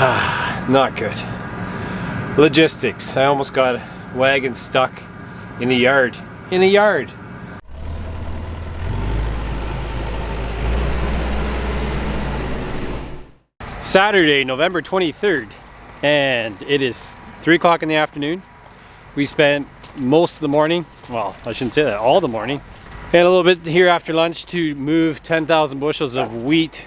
Not good. Logistics. I almost got wagon stuck in a yard. Saturday, November 23rd, and it is 3 o'clock in the afternoon. We spent most of the morning, well, I shouldn't say that, all the morning, and a little bit here after lunch to move 10,000 bushels of wheat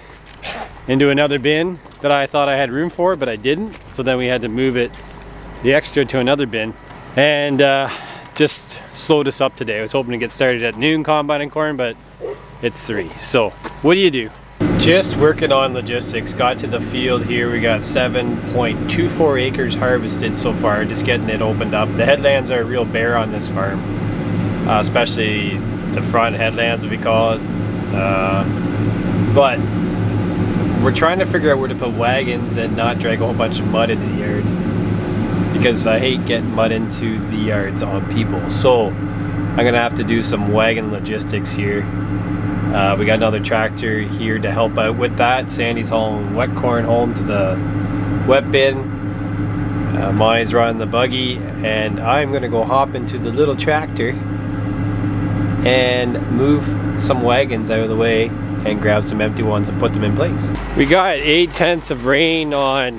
into another bin that I thought I had room for, but I didn't. So then we had to move it, the extra, to another bin, and just slowed us up today. I was hoping to get started at noon combining corn, but it's 3. So what do you do? Just working on logistics. Got to the field here. We got 7.24 acres harvested so far, just getting it opened up. The headlands are real bare on this farm, especially the front headlands, as we call it. But we're trying to figure out where to put wagons and not drag a whole bunch of mud into the yard, because I hate getting mud into the yards on people. So I'm gonna have to do some wagon logistics here. We got another tractor here to help out with that. Sandy's hauling wet corn home to the wet bin. Monty's running the buggy, and I'm gonna go hop into the little tractor and move some wagons out of the way and grab some empty ones and put them in place. We got 8/10 of rain on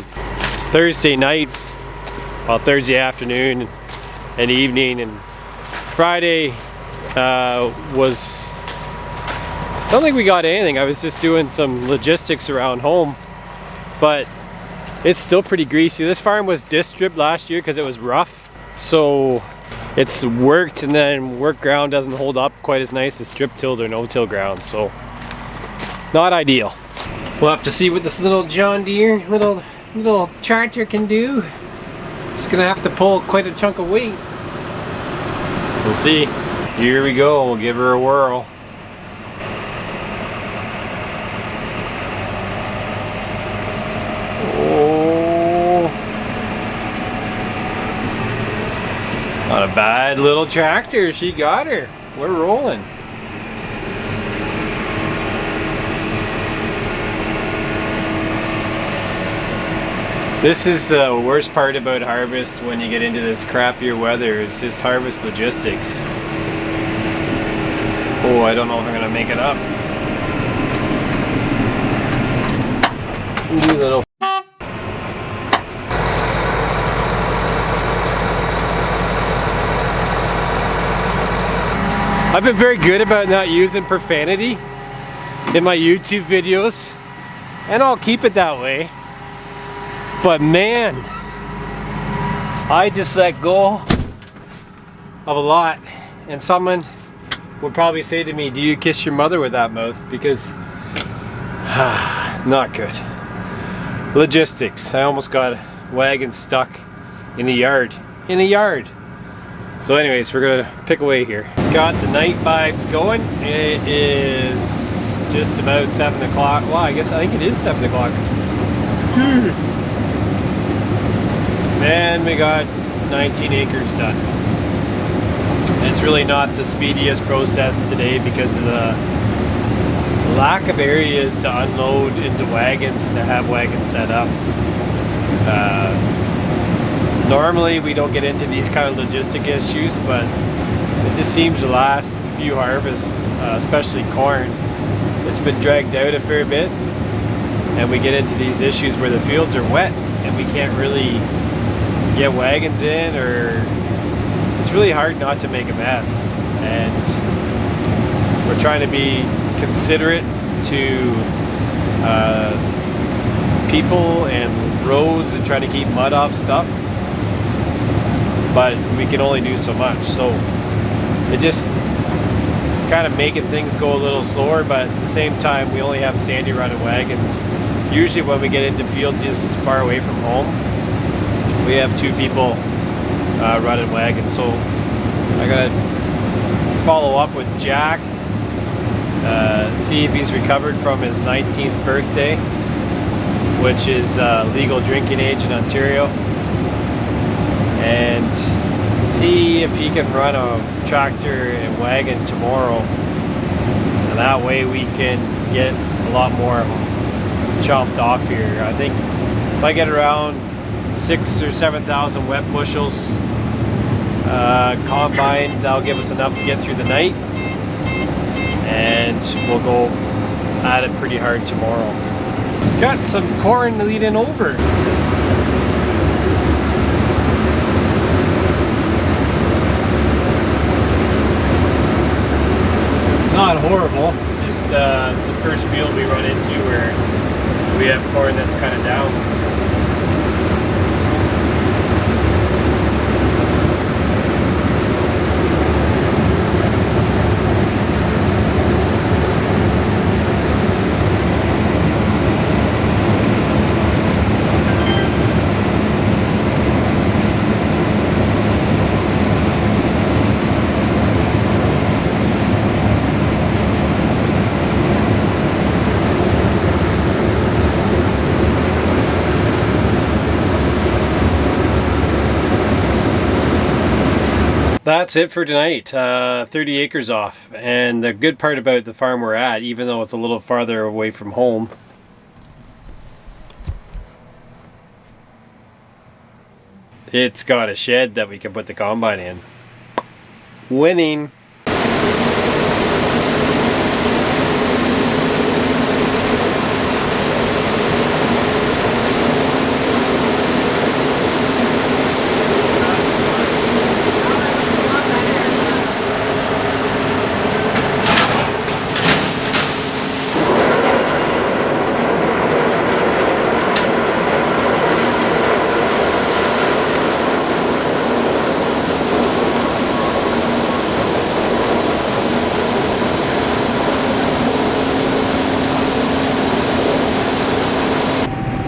Thursday night, well, Thursday afternoon and evening, and Friday was, I don't think we got anything. I was just doing some logistics around home, but it's still pretty greasy. This farm was disc stripped last year because it was rough, so it's worked, and then work ground doesn't hold up quite as nice as strip tilled or no-till ground, so not ideal. We'll have to see what this little John Deere little tractor can do. Just gonna have to pull quite a chunk of weight. We'll see. Here we go. We'll give her a whirl. Oh, not a bad little tractor. She got her. We're rolling. This is the worst part about harvest when you get into this crappier weather, is just harvest logistics. Oh, I don't know if I'm gonna make it up. You little. I've been very good about not using profanity in my YouTube videos, and I'll keep it that way. But man, I just let go of a lot, and someone would probably say to me, do you kiss your mother with that mouth? Because not good. Logistics. I almost got a wagon stuck in a yard. So anyways, we're gonna pick away here. Got the night vibes going. It is just about 7 o'clock. Well, I think it is 7 o'clock. And we got 19 acres done. It's really not the speediest process today because of the lack of areas to unload into wagons and to have wagons set up. Normally we don't get into these kind of logistic issues, but it just seems the last few harvests, especially corn, it's been dragged out a fair bit, and we get into these issues where the fields are wet and we can't really get wagons in, or it's really hard not to make a mess. And we're trying to be considerate to people and roads and try to keep mud off stuff, but we can only do so much. So it's kind of making things go a little slower, but at the same time we only have Sandy running wagons. Usually when we get into fields just far away from home, we have 2 people running wagons. So I gotta follow up with Jack, see if he's recovered from his 19th birthday, which is legal drinking age in Ontario, and see if he can run a tractor and wagon tomorrow, and that way we can get a lot more of them chopped off here. I think If I get around 6,000 or 7,000 wet bushels combined, that'll give us enough to get through the night, and we'll go at it pretty hard tomorrow. Got some corn leading over. Not horrible, just it's the first field we run into where we have corn that's kind of down. That's it for tonight. 30 acres off. And the good part about the farm we're at, even though it's a little farther away from home, it's got a shed that we can put the combine in. Winning.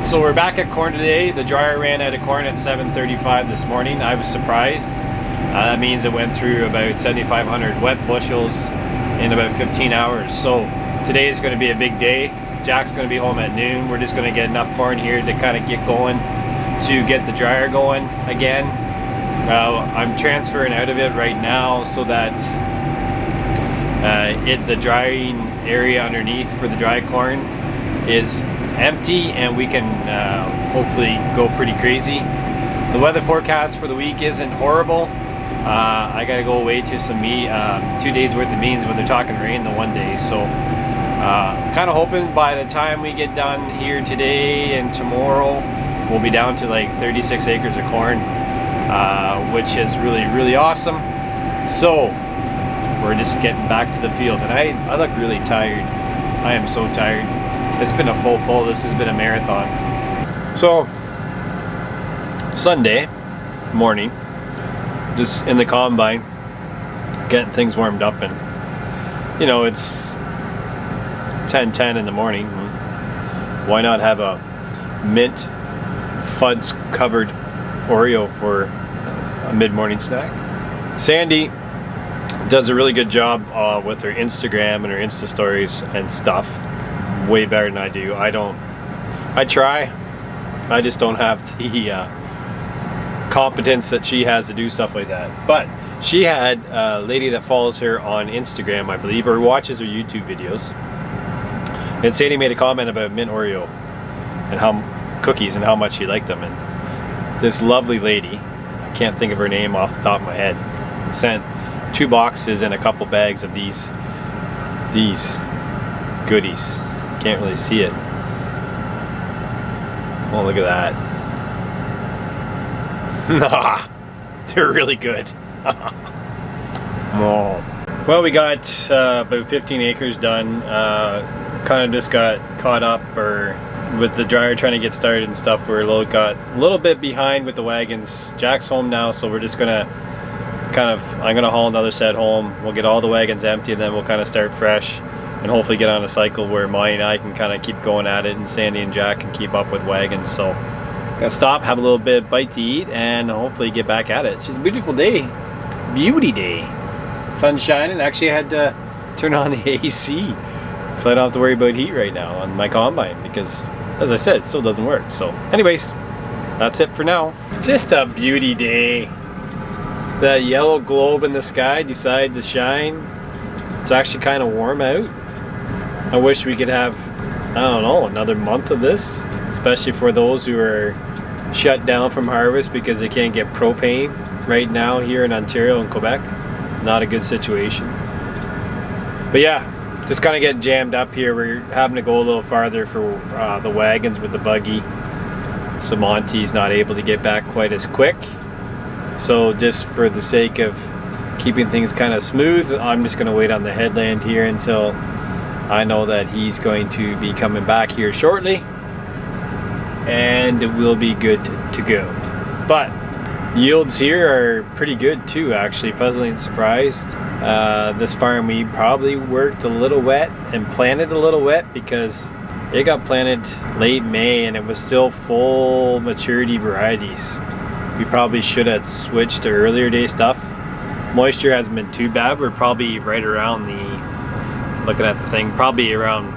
So we're back at corn today. The dryer ran out of corn at 7:35 this morning. I was surprised. That means it went through about 7,500 wet bushels in about 15 hours. So today is going to be a big day. Jack's going to be home at noon. We're just going to get enough corn here to kind of get going, to get the dryer going again. I'm transferring out of it right now so that the drying area underneath for the dry corn is empty, and we can hopefully go pretty crazy. The weather forecast for the week isn't horrible. I gotta go away to some 2 days worth of beans, but they're talking rain the one day, so kind of hoping by the time we get done here today and tomorrow we'll be down to like 36 acres of corn, which is really awesome. So we're just getting back to the field, and I look really tired. I am so tired. It's been a full pull. This has been a marathon. So, Sunday morning, just in the combine, getting things warmed up, and you know, it's 10:10 in the morning. Why not have a mint fudge covered Oreo for a mid-morning snack? Sandi does a really good job with her Instagram and her Insta stories and stuff. Way better than I do. I try. I just don't have the competence that she has to do stuff like that. But she had a lady that follows her on Instagram, I believe, or watches her YouTube videos. And Sandi made a comment about mint Oreo and how cookies and how much she liked them. And this lovely lady, I can't think of her name off the top of my head, sent 2 boxes and a couple bags of these goodies. Can't really see it. Oh, look at that. Nah, they're really good. Oh. Well, we got about 15 acres done. Kind of just got caught up with the dryer trying to get started and stuff. Got a little bit behind with the wagons. Jack's home now, so we're just gonna I'm gonna haul another set home. We'll get all the wagons empty, and then we'll kind of start fresh. And hopefully get on a cycle where Monty and I can kind of keep going at it, and Sandi and Jack can keep up with wagons. So gotta stop, have a little bit bite to eat, and hopefully get back at it. It's just a beautiful day. Beauty day. Sun's shining. Actually, I had to turn on the AC so I don't have to worry about heat right now on my combine, because as I said, it still doesn't work. So anyways, that's it for now. Just a beauty day. That yellow globe in the sky decided to shine. It's actually kind of warm out. I wish we could have, I don't know, another month of this. especially for those who are shut down from harvest because they can't get propane right now here in Ontario and Quebec. Not a good situation. But yeah, just kind of getting jammed up here. We're having to go a little farther for the wagons with the buggy. So Monty's not able to get back quite as quick. So just for the sake of keeping things kind of smooth, I'm just going to wait on the headland here until I know that he's going to be coming back here shortly. And we'll be good to go. But yields here are pretty good too, actually. Pleasantly surprised. This farm we probably worked a little wet and planted a little wet because it got planted late May and it was still full maturity varieties. We probably should have switched to earlier day stuff. Moisture hasn't been too bad. We're probably right around the, looking at the thing, probably around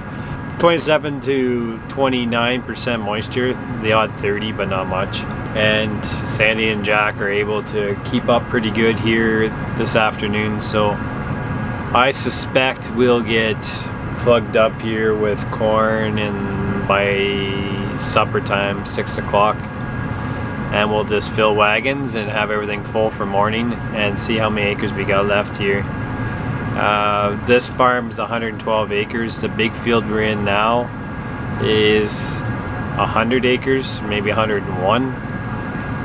27 to 29% moisture, the odd 30, but not much. And Sandi and Jack are able to keep up pretty good here this afternoon, so I suspect we'll get plugged up here with corn and by supper time, 6 o'clock, and we'll just fill wagons and have everything full for morning and see how many acres we got left here. This farm is 112 acres. The big field we're in now is 100 acres, maybe 101,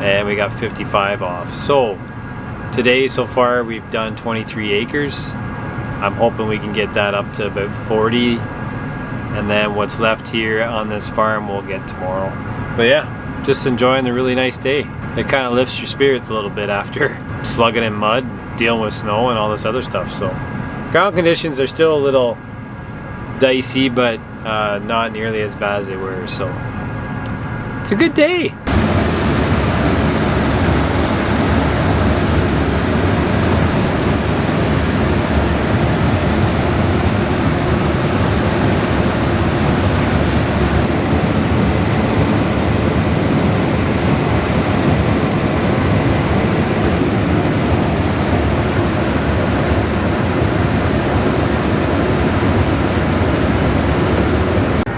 and we got 55 off. So today so far we've done 23 acres. I'm hoping we can get that up to about 40, and then what's left here on this farm we'll get tomorrow. But yeah, just enjoying the really nice day. It kind of lifts your spirits a little bit after slugging in mud, dealing with snow and all this other stuff. So ground conditions are still a little dicey, but not nearly as bad as they were, so it's a good day.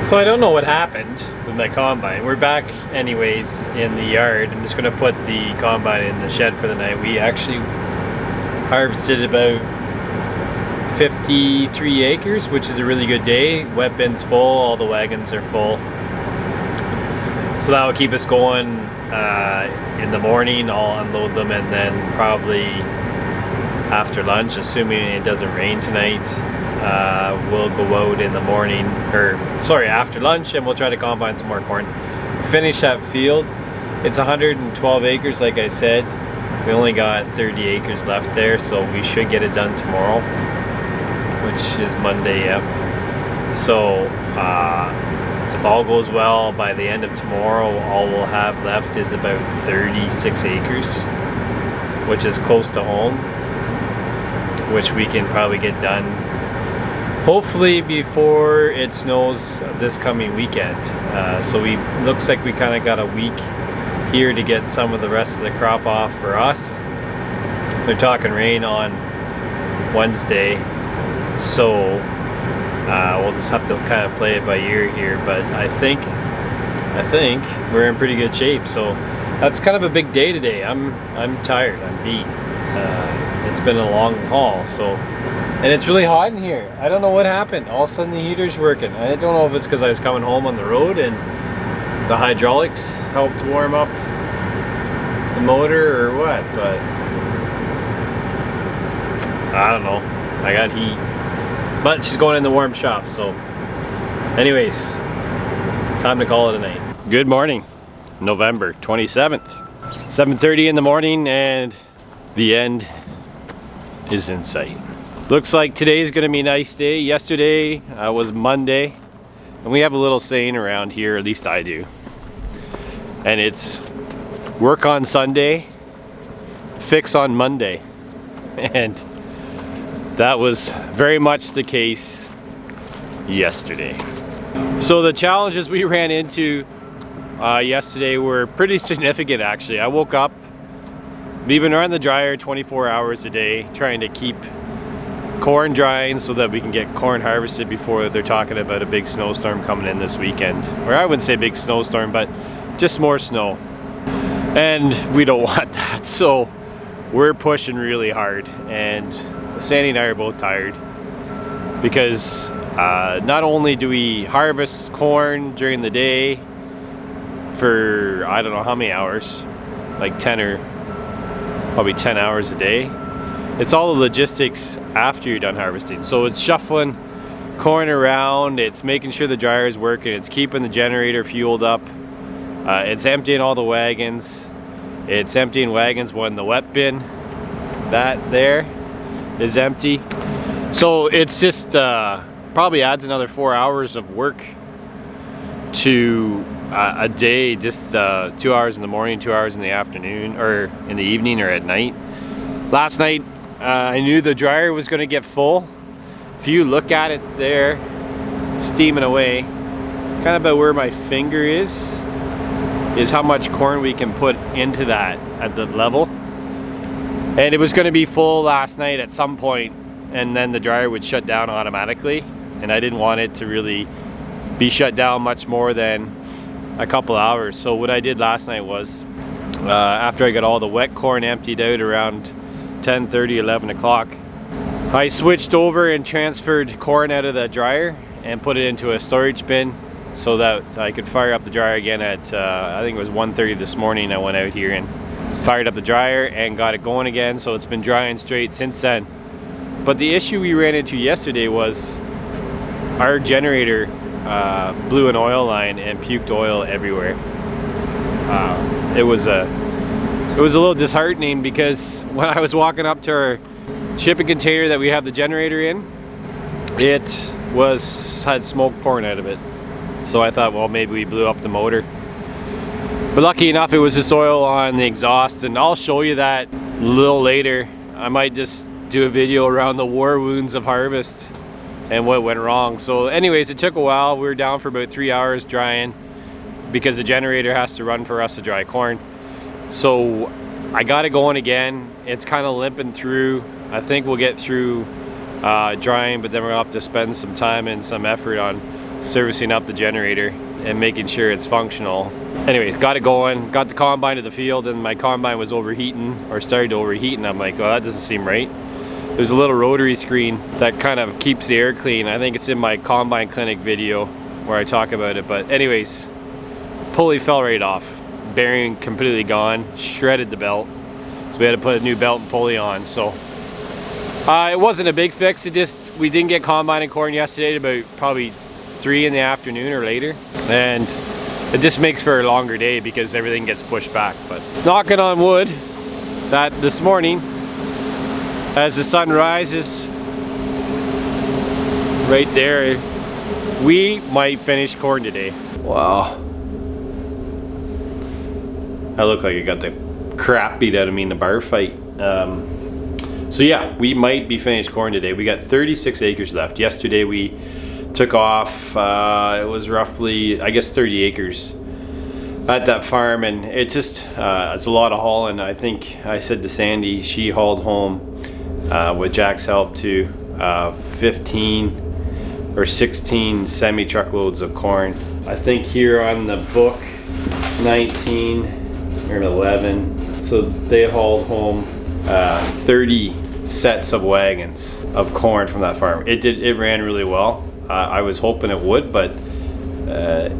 So I don't know what happened with my combine. We're back anyways in the yard. I'm just gonna put the combine in the shed for the night. We actually harvested about 53 acres, which is a really good day. Wet bin's full, all the wagons are full. So that will keep us going in the morning. I'll unload them, and then probably after lunch, assuming it doesn't rain tonight, we'll go out in the morning, or sorry, after lunch, and we'll try to combine some more corn. Finish that field. It's 112 acres, like I said. We only got 30 acres left there, so we should get it done tomorrow, which is Monday, yeah. So if all goes well, by the end of tomorrow, all we'll have left is about 36 acres, which is close to home, which we can probably get done hopefully before it snows this coming weekend. So looks like we kind of got a week here to get some of the rest of the crop off for us. They're talking rain on Wednesday, so we'll just have to kind of play it by ear here, but I think we're in pretty good shape. So that's kind of a big day today. I'm tired, I'm beat. It's been a long haul, and it's really hot in here. I don't know what happened. All of a sudden the heater's working. I don't know if it's because I was coming home on the road and the hydraulics helped warm up the motor or what, but I don't know. I got heat. But she's going in the warm shop, so anyways, time to call it a night. Good morning, November 27th, 7:30 in the morning, and the end is in sight. Looks like today's gonna be a nice day. Yesterday was Monday, and we have a little saying around here, at least I do, and it's work on Sunday, fix on Monday. And that was very much the case yesterday. So the challenges we ran into yesterday were pretty significant, actually. I woke up, we've been running the dryer 24 hours a day, trying to keep corn drying so that we can get corn harvested before they're talking about a big snowstorm coming in this weekend. Or I wouldn't say big snowstorm, but just more snow. And we don't want that, so we're pushing really hard. And Sandy and I are both tired because not only do we harvest corn during the day for I don't know how many hours, like 10 or probably 10 hours a day. It's all the logistics after you're done harvesting. So it's shuffling corn around, it's making sure the dryer is working, it's keeping the generator fueled up, it's emptying all the wagons, it's emptying wagons when the wet bin, that there, is empty. So it's just probably adds another 4 hours of work to a day, just 2 hours in the morning, 2 hours in the afternoon, or in the evening or at night. Last night, I knew the dryer was going to get full. If you look at it there, steaming away, kind of about where my finger is how much corn we can put into that at the level. And it was going to be full last night at some point, and then the dryer would shut down automatically. And I didn't want it to really be shut down much more than a couple hours. So what I did last night was, after I got all the wet corn emptied out around 10:30, 11 o'clock, I switched over and transferred corn out of the dryer and put it into a storage bin so that I could fire up the dryer again at, I think it was 1:30 this morning. I went out here and fired up the dryer and got it going again, so it's been drying straight since then. But the issue we ran into yesterday was our generator blew an oil line and puked oil everywhere. It was a little disheartening because when I was walking up to our shipping container that we have the generator in, it had smoke pouring out of it. So I thought, well, maybe we blew up the motor. But lucky enough, it was just oil on the exhaust, and I'll show you that a little later. I might just do a video around the war wounds of harvest and what went wrong. So anyways, it took a while. We were down for about 3 hours drying because the generator has to run for us to dry corn. So I got it going again. It's kind of limping through. I think we'll get through drying, but then we're gonna have to spend some time and some effort on servicing up the generator and making sure it's functional. Anyway, got it going, got the combine to the field, and my combine was overheating, or started to overheat, and I'm like, well, that doesn't seem right. There's a little rotary screen that kind of keeps the air clean. I think it's in my combine clinic video where I talk about it. But anyways, pulley fell right off. Bearing completely gone, shredded the belt. So we had to put a new belt and pulley on. So it wasn't a big fix. We didn't get combining corn yesterday about probably 3 in the afternoon or later. And it just makes for a longer day because everything gets pushed back. But knocking on wood, that this morning, as the sun rises right there, we might finish corn today. Wow. I look like I got the crap beat out of me in the bar fight. So yeah, we might be finished corn today. We got 36 acres left. Yesterday we took off, it was roughly, I guess, 30 acres at that farm, and it just, it's a lot of hauling. I think I said to Sandy, she hauled home with Jack's help to 15 or 16 semi-truckloads of corn. I think here on the book, 19 or 11. So they hauled home 30 sets of wagons of corn from that farm. It ran really well. I was hoping it would, but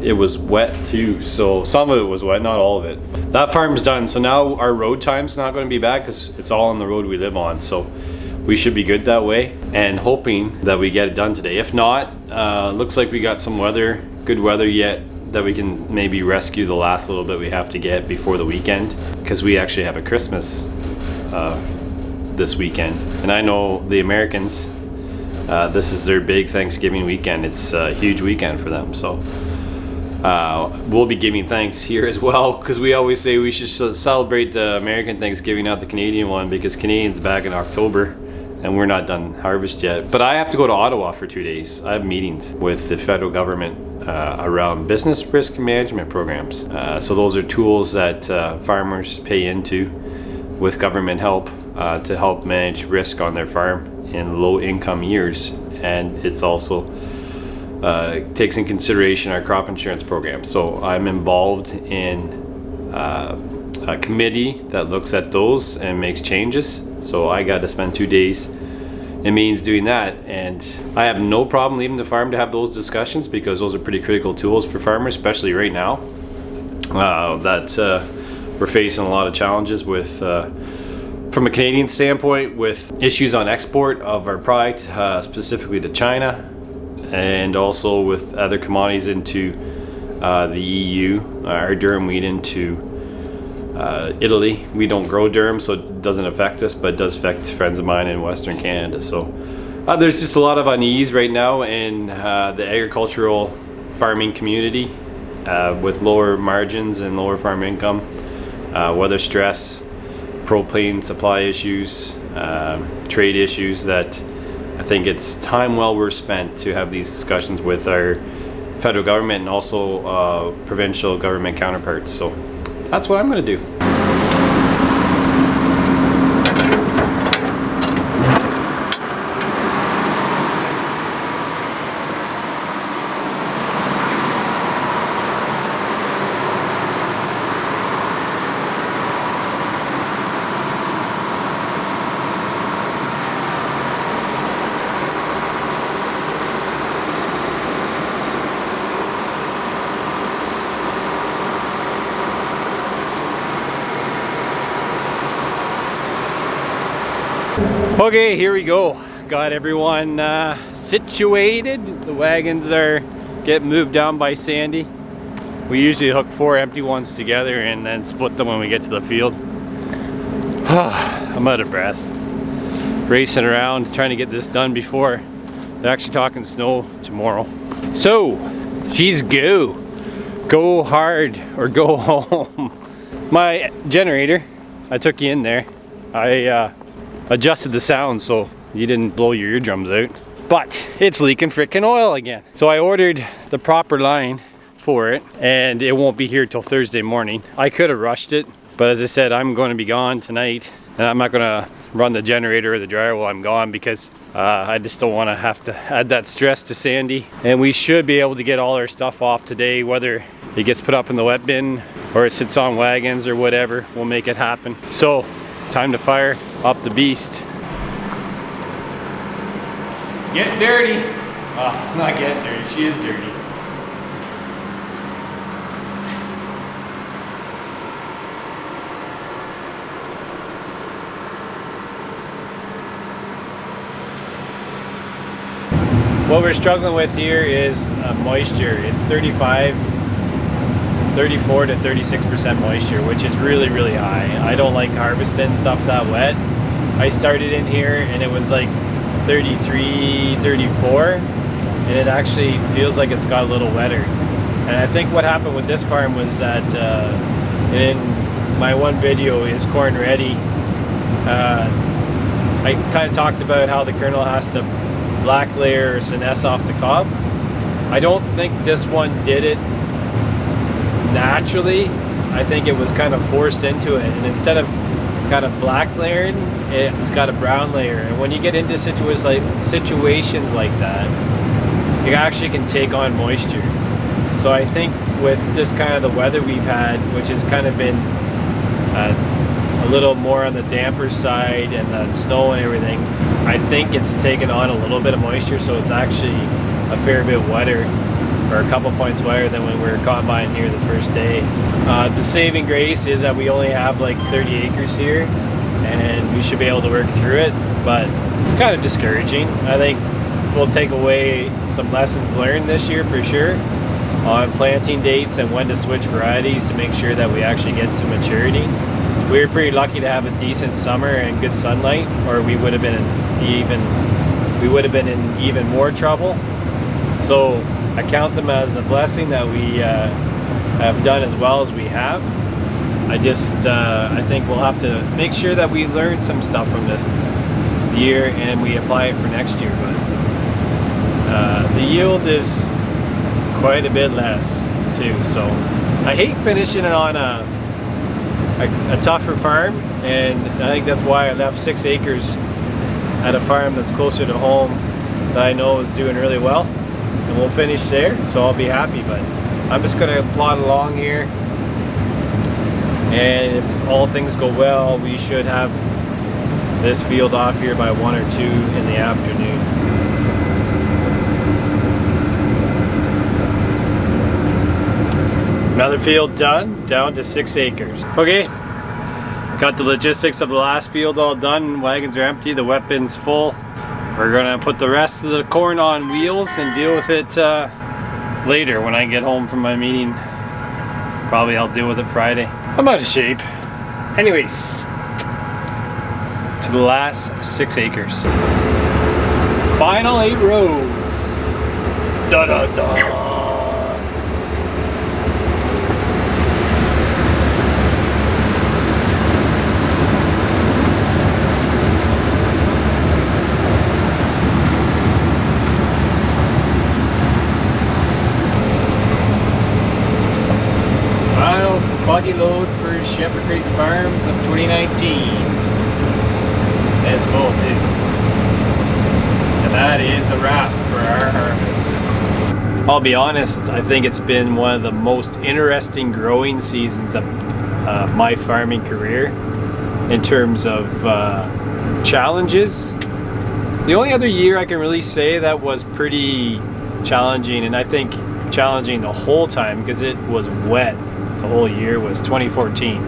it was wet too. So some of it was wet, not all of it. That farm's done. So now our road time's not going to be bad because it's all on the road we live on. So we should be good that way, and hoping that we get it done today. If not, looks like we got some weather, good weather yet, that we can maybe rescue the last little bit we have to get before the weekend, because we actually have a Christmas this weekend. And I know the Americans, this is their big Thanksgiving weekend. It's a huge weekend for them. So we'll be giving thanks here as well, because we always say we should celebrate the American Thanksgiving, not the Canadian one, because Canadian's back in October and we're not done harvest yet. But I have to go to Ottawa for 2 days. I have meetings with the federal government around business risk management programs. So those are tools that farmers pay into with government help to help manage risk on their farm in low income years, and it's also takes in consideration our crop insurance program. So I'm involved in a committee that looks at those and makes changes. So I got to spend 2 days in means doing that, and I have no problem leaving the farm to have those discussions, because those are pretty critical tools for farmers, especially right now that we're facing a lot of challenges with from a Canadian standpoint, with issues on export of our product, specifically to China, and also with other commodities into the EU, our durum wheat into Italy. We don't grow durum, so it doesn't affect us, but it does affect friends of mine in Western Canada. So there's just a lot of unease right now in the agricultural farming community, with lower margins and lower farm income, weather stress, propane supply issues, trade issues, that I think it's time well worth spent to have these discussions with our federal government and also provincial government counterparts. So that's what I'm going to do. Okay, here we go. Got everyone situated. The wagons are getting moved down by Sandy. We usually hook 4 empty ones together and then split them when we get to the field. I'm out of breath. Racing around trying to get this done before they're actually talking snow tomorrow. So, she's go. Go hard or go home. My generator, I took you in there. I adjusted the sound so you didn't blow your eardrums out, but it's leaking frickin' oil again. So I ordered the proper line for it, and it won't be here till Thursday morning. I could have rushed it, but as I said, I'm going to be gone tonight, and I'm not going to run the generator or the dryer while I'm gone, because I just don't want to have to add that stress to Sandy. And we should be able to get all our stuff off today, whether it gets put up in the wet bin or it sits on wagons or whatever. We'll make it happen. So time to fire up the beast. Get dirty. Oh, not get dirty, she is dirty. What we're struggling with here is moisture. It's 34 to 36% moisture, which is really, really high. I don't like harvesting stuff that wet. I started in here and it was like 33, 34, and it actually feels like it's got a little wetter. And I think what happened with this farm was that in my one video, Is Corn Ready, I kind of talked about how the kernel has to black layer or senesce off the cob. I don't think this one did it naturally. I think it was kind of forced into it, and instead of kind of black layering, it's got a brown layer. And when you get into situations like that, you actually can take on moisture. So I think with this kind of the weather we've had, which has kind of been a little more on the damper side, and the snow and everything, I think it's taken on a little bit of moisture, so it's actually a fair bit wetter, or a couple points wetter than when we were combine here the first day. The saving grace is that we only have like 30 acres here, and we should be able to work through it, but it's kind of discouraging. I think we'll take away some lessons learned this year for sure on planting dates and when to switch varieties to make sure that we actually get to maturity. We were pretty lucky to have a decent summer and good sunlight, or we would have been in even more trouble. So I count them as a blessing that we have done as well as we have. I think we'll have to make sure that we learn some stuff from this year and we apply it for next year. But the yield is quite a bit less too. So I hate finishing it on a tougher farm, and I think that's why I left 6 acres at a farm that's closer to home that I know is doing really well, and we'll finish there, so I'll be happy. But I'm just gonna plod along here, and if all things go well, we should have this field off here by 1 or 2 in the afternoon. Another field done, down to 6 acres. Okay, got the logistics of the last field all done. Wagons are empty, the wet bin's full. We're gonna put the rest of the corn on wheels and deal with it later when I get home from my meeting. Probably I'll deal with it Friday. I'm out of shape. Anyways, to the last 6 acres. Final 8 rows. Da da da. Buggy load for Shepherd Creek Farms of 2019. It's full too. And that is a wrap for our harvest. I'll be honest, I think it's been one of the most interesting growing seasons of my farming career in terms of challenges. The only other year I can really say that was pretty challenging, and I think challenging the whole time because it was wet the whole year, was 2014.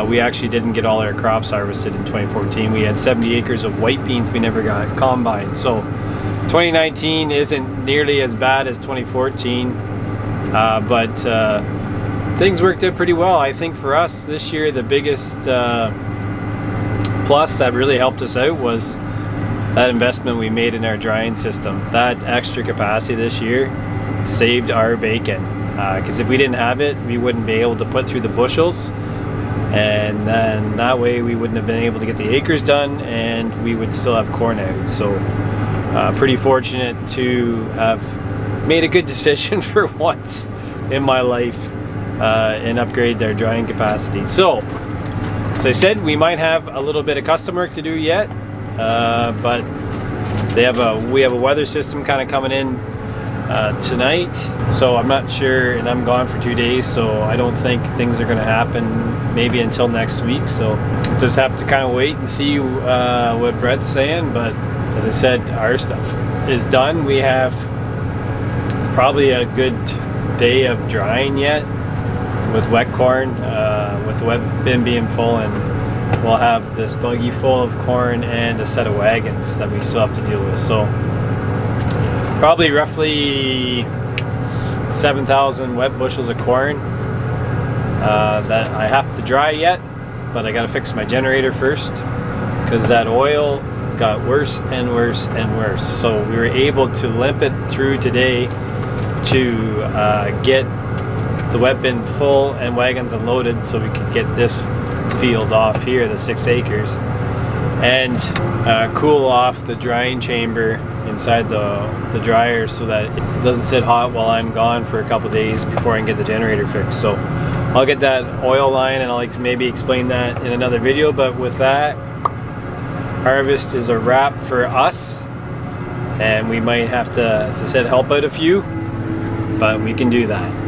We actually didn't get all our crops harvested in 2014. We had 70 acres of white beans we never got combined. So 2019 isn't nearly as bad as 2014, but things worked out pretty well. I think for us this year, the biggest plus that really helped us out was that investment we made in our drying system. That extra capacity this year saved our bacon. Because if we didn't have it, we wouldn't be able to put through the bushels, and then that way we wouldn't have been able to get the acres done, and we would still have corn out. So pretty fortunate to have made a good decision for once in my life and upgrade their drying capacity. So as I said, we might have a little bit of custom work to do yet, but we have a weather system kind of coming in tonight, so I'm not sure, and I'm gone for 2 days, so I don't think things are going to happen maybe until next week. So just have to kind of wait and see what Brett's saying. But as I said, our stuff is done. We have probably a good day of drying yet with wet corn, with the wet bin being full, and we'll have this buggy full of corn and a set of wagons that we still have to deal with. So probably roughly 7,000 wet bushels of corn that I have to dry yet, but I gotta fix my generator first because that oil got worse and worse and worse. So we were able to limp it through today to get the wet bin full and wagons unloaded so we could get this field off here, the 6 acres, and cool off the drying chamber inside the dryer so that it doesn't sit hot while I'm gone for a couple days before I can get the generator fixed. So I'll get that oil line and I'll maybe explain that in another video. But with that, harvest is a wrap for us, and we might have to, as I said, help out a few, but we can do that.